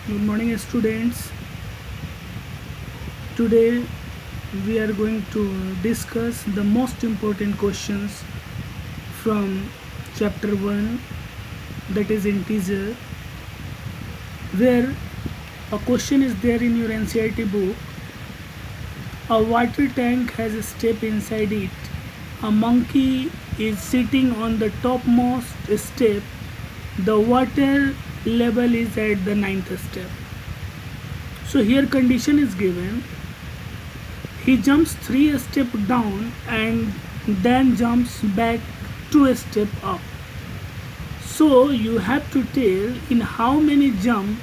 Good morning, students. Today we are going to discuss the most important questions from chapter 1, that is integer, where a question is there in your NCERT book. A water tank has a step inside it. A monkey is sitting on the topmost step. The water level is at the 9th step. So here condition is given. He jumps 3 steps down and then jumps back 2 steps up. So you have to tell in how many jump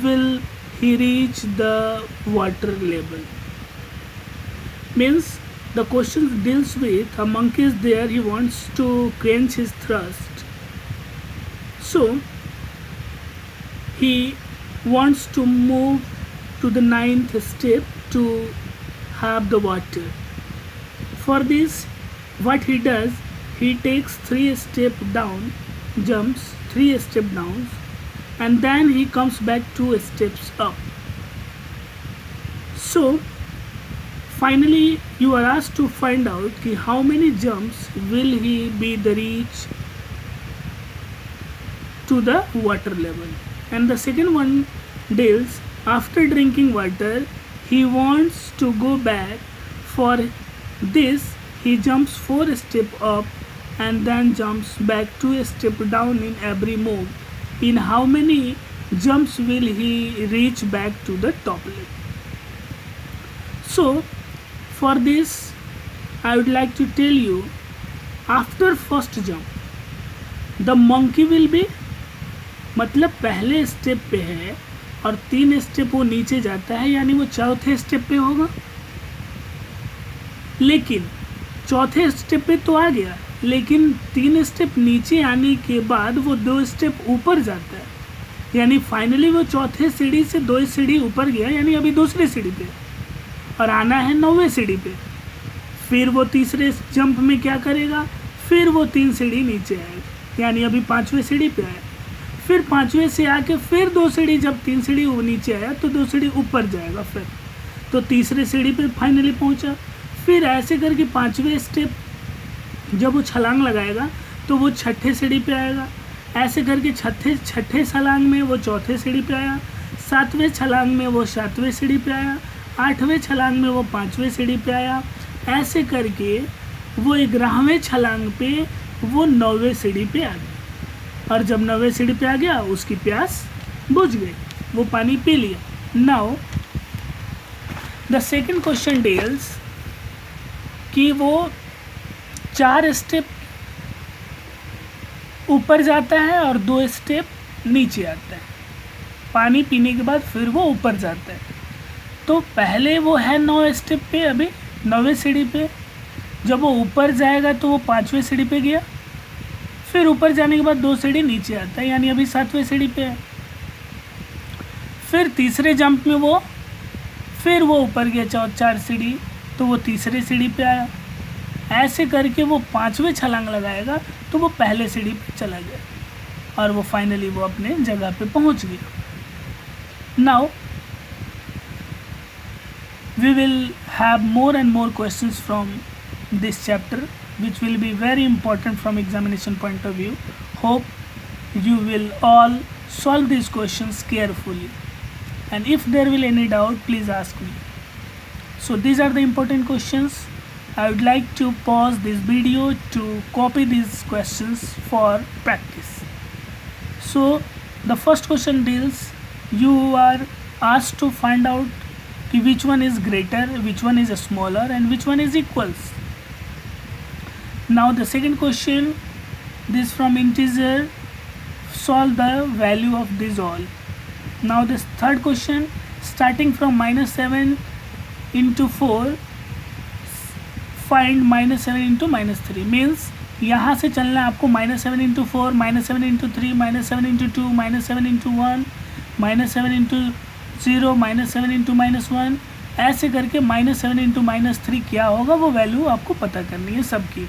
will he reach the water level. Means the question deals with a monkey is there, he wants to quench his thirst. So he wants to move to the 9th step to have the water. For this, what he does, he takes 3 steps down, jumps 3 steps down, and then he comes back 2 steps up. So finally you are asked to find out how many jumps will he be the reach to the water level. And the second one deals after drinking water, he wants to go back. For this he jumps 4 steps up and then jumps back 2 steps down in every move. In how many jumps will he reach back to the top level? So for this I would like to tell you, after first jump the monkey will be, मतलब पहले step पे है और 3 step वो नीचे जाता है, यानी वो चौथे स्टेप पे होगा. लेकिन चौथे स्टेप पे तो आ गया, लेकिन 3 स्टेप नीचे आने के बाद वो 2 स्टेप ऊपर जाता है, यानी फाइनली वो चौथे सीढ़ी से 2 सीढ़ी ऊपर गया, यानी अभी दूसरी सीढ़ी पे और आना है 9वें सीढ़ी पे. फिर वो तीसरे जंप में क्या करेगा, फिर वो 3 सीढ़ी नीचे आएगा, यानी अभी 5वें सीढ़ी पे आया. फिर 5वें से आके फिर 2 सीढ़ी, जब 3 सीढ़ी नीचे आया तो 2 सीढ़ी ऊपर जाएगा, फिर तो तीसरे सीढ़ी पे फाइनली पहुंचा. फिर ऐसे करके 5वें स्टेप जब वो छलांग लगाएगा तो वो 6ठे सीढ़ी पे आएगा. ऐसे करके छठे छलांग में वो 4थे सीढ़ी पे आया, 7वें छलांग में वो 7वें सीढ़ी पे आया, 8वें छलांग में वो 5वें सीढ़ी पे आया. ऐसे करके वो 11वें छलांग पे वो 9वें सीढ़ी पे आ गया. और जब 9वें सीढ़ी पे आ गया उसकी प्यास बुझ गई, वो पानी पी लिया. Now the second question deals कि वो 4 स्टेप ऊपर जाता है और 2 स्टेप नीचे आता है. पानी पीने के बाद फिर वो ऊपर जाता है. तो पहले वो है 9 स्टेप पे, अभी 9वें सीढ़ी पे. जब वो ऊपर जाएगा तो वो 5वें सीढ़ी पे गया, फिर ऊपर जाने के बाद 2 सीढ़ी नीचे आता है, यानी अभी 7वें सीढ़ी पे है. फिर तीसरे जंप में वो फिर वो ऊपर गया 4 सीढ़ी, तो वो तीसरे सीढ़ी पे आया. ऐसे करके वो 5वें छलांग लगाएगा तो वो पहले सीढ़ी पे चला गया और वो फाइनली वो अपने जगह पे पहुंच गया. Now we will have more and more questions from this chapter, which will be very important from examination point of view. Hope you will all solve these questions carefully, and if there will any doubt, please ask me. So these are the important questions. I would like to pause this video to copy these questions for practice. So the first question deals, you are asked to find out which one is greater, which one is smaller, and which one is equals. Now the second question, this from integer, solve the value of these all. Now this third question, starting from -7 into 4, find -7 into -3. means यहाँ से चलना है आपको -7 into 4, -7 into 3, -7 into 2, -7 into 1, -7 into 0, -7 into -1. ऐसे करके -7 into -3 क्या होगा वो वैल्यू आपको पता करनी है सबकी.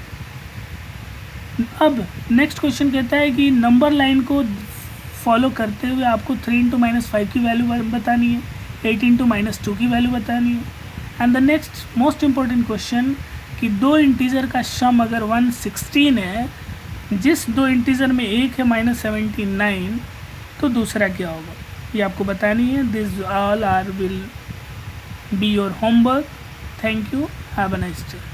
अब नेक्स्ट क्वेश्चन कहता है कि नंबर लाइन को फॉलो करते हुए आपको 3 इंटू -5 की वैल्यू बतानी है, 8 इंटू -2 की वैल्यू बतानी है। And the next most important question कि दो इंटीजर का सम अगर 116 है, जिस दो इंटीजर में एक है -79, तो दूसरा क्या होगा, ये आपको बतानी है। This all are will be your homework. Thank you, have a nice day.